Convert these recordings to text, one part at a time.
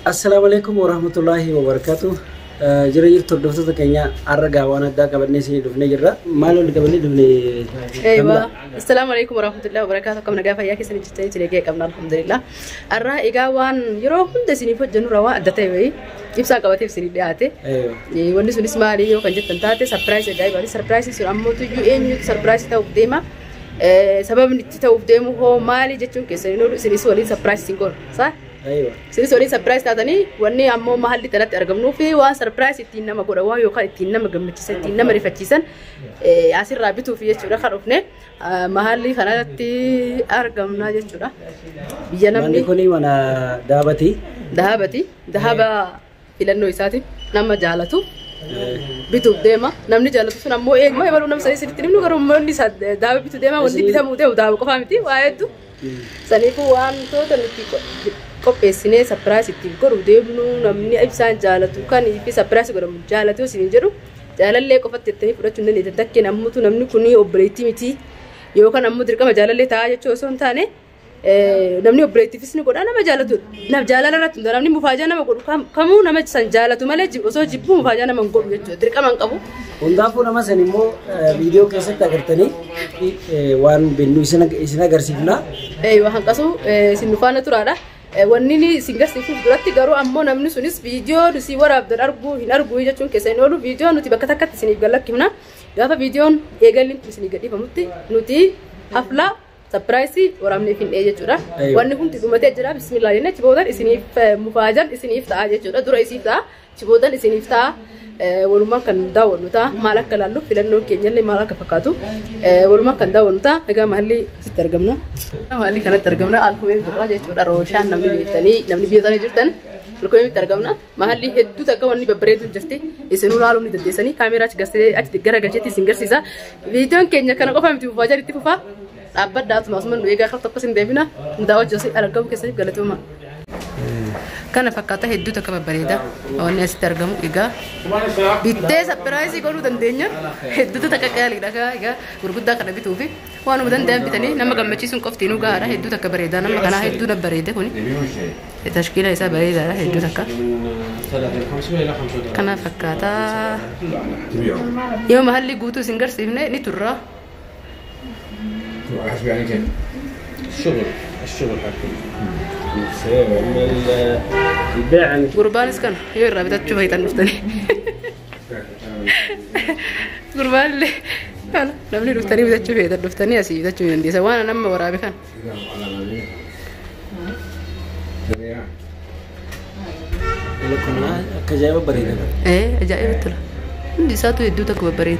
السلام عليكم ورحمة الله وبركاته. جرير تردفتو تكينيا أرجع وانا دا كبرني سيد دفني جرا مالو اللي كبرني دفني. أيوة السلام عليكم ورحمة الله وبركاته. كم نجا فيا كيسني جتني تلاقي كمنا الحمد لله. الرا إجاوان يروح كنت سني فوت جنو روا دتاوي يبصق قواتي في سني بيعته. أيوة. وني سني سماري يو كنجت تنتاتي سرپرايز جاي بالي سرپرايز يصير أمو تجو إني سرپرايز تاو بديما. سبب نتيتاو بديمو هو مالي جتون كيسني نور سني سوالي سرپرايز سينكور صح؟ أيوة. سيري سوري سرپرايز تاتني وني أمو محل تلات أرقمنو في وان سرپرايز تينا ما كورا وان يوكا تينا ما جمتشيسن تينا ما رفتشيسن عصير رابطو فيه شورا خروفنا محلي خنا تي أرقمنا جشورا بيجنا مني كوني وانا دهبتي إلى إساتي نما جالتو بيتو ديما نمني جالتو سنا مو إيه ما يبالو نم سيري تنين نو كرو مني ساد دهب بيتو ديما ودي بيتا موتة ودهب كفامتي وايدو سنيكو وان تو تنتي Kopesine surprise itti goru deemnu namni ibsaan jaalatu kan ifi surprise godhamu jaalatu isin jedhu jaalallee qofatti itti fudhachuun dandeenya takkeen ammutu namni kuni obboleettii miti yookaan ammoo dirqama jaalallee ta'a jechuu osoo hin taane namni obboleettiifis ni godha nama jaalatu nama jaalala irratti namni mufaajaa nama godhu kamuu nama san jaalatu malee osoo jibbu mufaajaa nama hin godhu jechuudha dirqama hin qabu. Hundaafuu nama san immoo viidiyoo keessatti agartanii waan bennu isin agarsiifna. Waan hanqasu isin nufaana turaadha. Wanni singarsiifuuf duratti garuu ammoo namni sunis viidiyoo si waraabdan hin arguu jechuun keessa hin oolu viidiyoo nuti bakka takkatti isiniif gallakkifna gaafa viidiyoon eegalli isiniif gadhiifamutti nuti haflaa surprise waraabneef hin dhee jechuudha. Wanni hundi dhumatee jira bismillah jennee chiboodan isiniif mufaajan isiniif ta'a jechuudha dura isiif ta'a chiboodan isiniif ta'a. Walumaan kan daawwannu ta'a maal akka laallu filannoon keenyallee maal akka fakkaatu walumaan kan daawwannu ta'a egaa mahalli sitti argamna mahalli kanatti argamna alkoomee biraa jechuudha rooshaan namni biyyatanii jirtan alkoomee bitti argamna mahalli hedduu takka wanni babbareedu jirti isinuu laaluu ni dandeessanii kaameeraa achi gara galcheetti isin garsiisa viidiyoon keenya kana qofa miti fufaa jalitti fufaa dhaabbadhaatuma asumaan eegaa kan tokko sin deebina daawwachuu argamu keessatti galatooma. Kana fakkaata hedduu takka babbareeda wanni asitti argamu egaa bittee surprise godhuu dandeenya hedduu takka qaaliidha egaa gurguddaa kana bituu fi waanuma danda'an bitanii nama gammachiisuun qoftiin gahaadha hedduu takka bareeda nama kanaa hedduu na bareede kuni tashkiila isaa bareedaadha hedduu takka kana fakkaata yoo mahalli guutuu isin garsiifne ni turra. الشغل حقهم البيع عن قربان اسكن يورا بدات تشوف هيتن نفتني قربان اللي انا لمني نفتني بدات تشوف هيتن نفتني اسي بدات تشوف عندي سوانا نما ورا بكن لكن كجايب بريده ايه جايب ترى عندي ساتو يدوتك بريد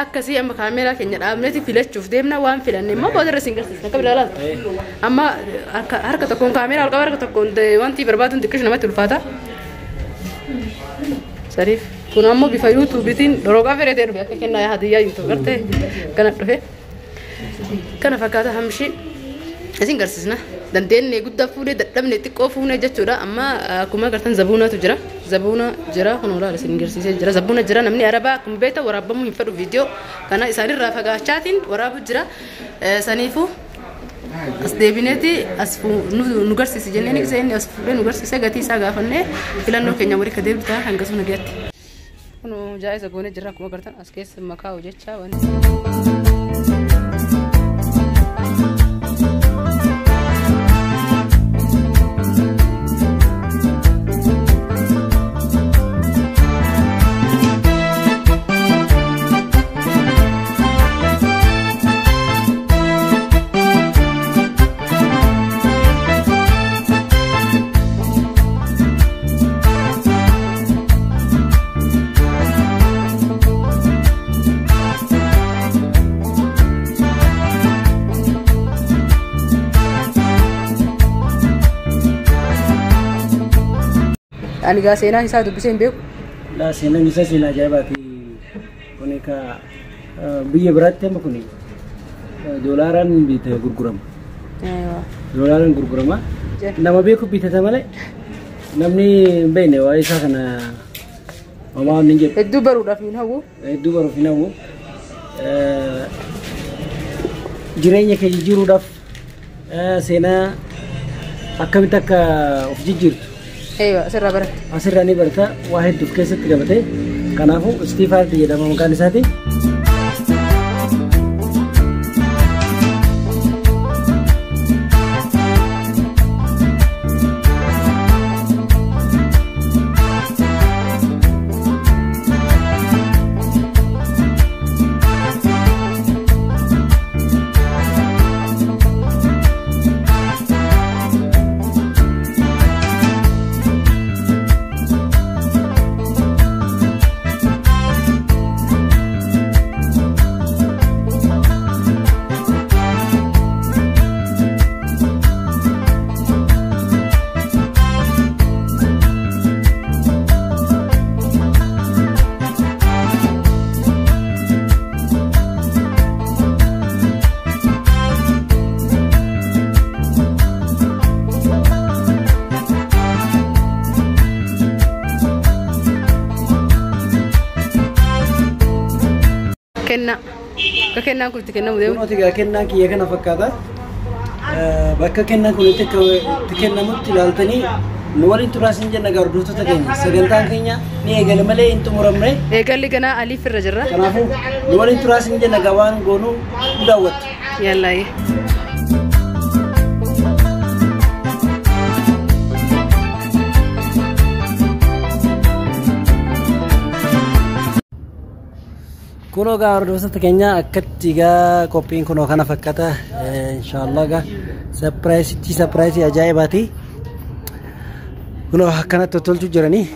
akkasii amma kaameeraa keenya dhaabneeti filachuuf deemna waan filanne immoo booda irra singarsiisna akka biraa laata amma harka tokkoon kaameeraa ol qaba harka tokkoon wanti barbaadu xiqqishu namatti ulfaata sariif kun ammoo bifa yuutuubiitiin doroogaa fireetee dhufe akka kennaa hadiyyaa yuutuub gartee kana dhufe kana fakkaata hamshi isin garsiisna dandeenne guddaa fuudhee dadhabne xiqqoo fuunee jechuudha amma akkuma agartan zabuunaatu jira zabuuna jira kun walaal isin garsiisee jira zabuuna jira namni arabaa akkuma beekta waraabamuu hin fedhu viidiyoo kana isaanirraa fagaachaatiin waraabu jira saniifuu as deebineeti as nu garsiisi jennee ni inni as fuudhee nu garsiisee gatii isaa gaafannee filannoo keenya warii ka deebitaa hangasuu nagaatti kun jaayisa goonee jira akkuma agartan as keessa makaa hojjechaa wanti. Ani gaa seenaa isaa dubbisee hin beeku. Laa seenaan isaa seenaa ajaa'ibaati. Kuni ka biyya biraatti amma kuni doolaaraan bitee gurgurama. Doolaaraan gurgurama. Nama beeku bitata malee namni hin beekne waa isaa kana homaa hin jedhu. Hedduu baruudhaaf hin hawwu. Hedduu baruuf hin hawwu. jireenya kee jijjiiruudhaaf seenaa أكملتك في جيرت أيوة سر برت أسرني برتا واحد دفكة ست قبته كنافو استيفار دي لما مكان ساتي كنا كنت كنا مدير كنا تيجا كنا كي يكنا فكذا بكا كنا كنت كنا متلالتني نورين تراسين جنا قردوت تكين سجنتان كينيا نيجا ملي انتو مرمري نيجا اللي كنا علي في الرجرة كنافو نورين تراسين جنا قوان قونو داوت يلا كونو قاردوت تكينيا أكتر تيجا كوبين كونو كنا فكذا إن شاء الله كا سبرايز أجايباتي كونو كنا تطول تجرني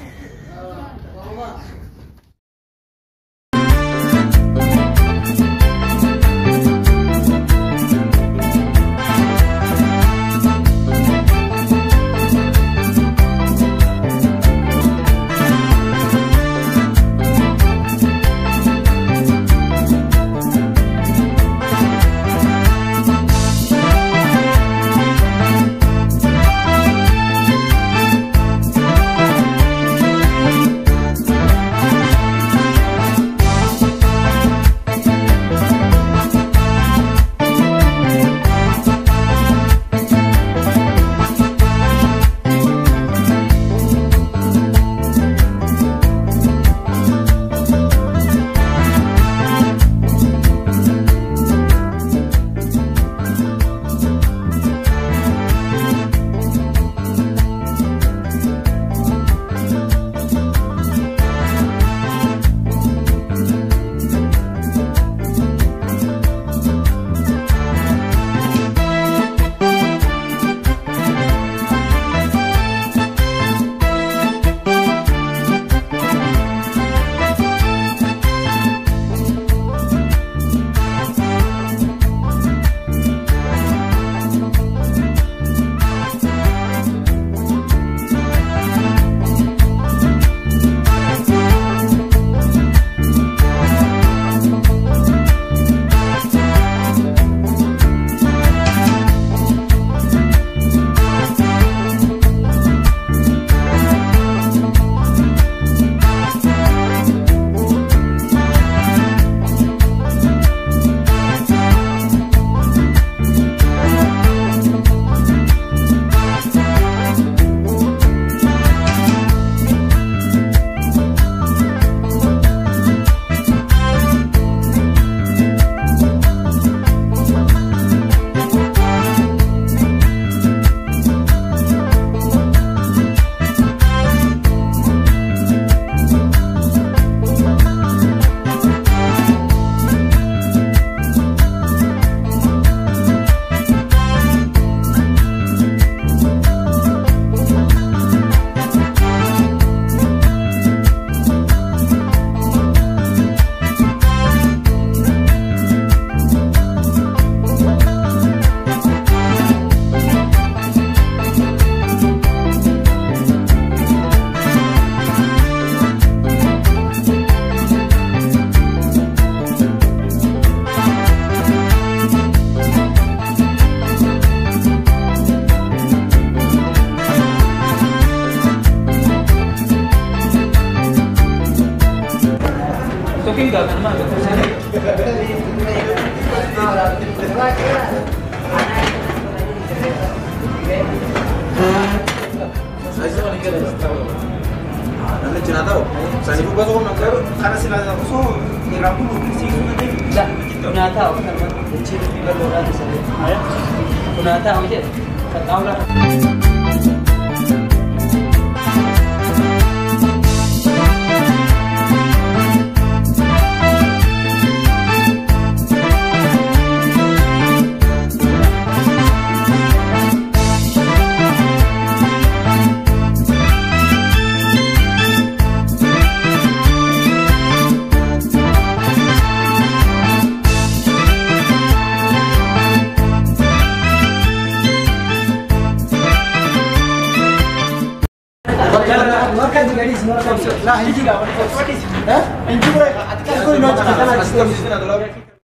Namni cinaa ta'u sanii bubbatu kun akka kana silaa ta'u osoo irraa kun siisuu dandeenyu. Kunaa ta'u kan jechiirratti bal'oodhaan isa kunaa ta'u jedhe qaxxaamura. لا هيجي لا هيجي لا هيجي لا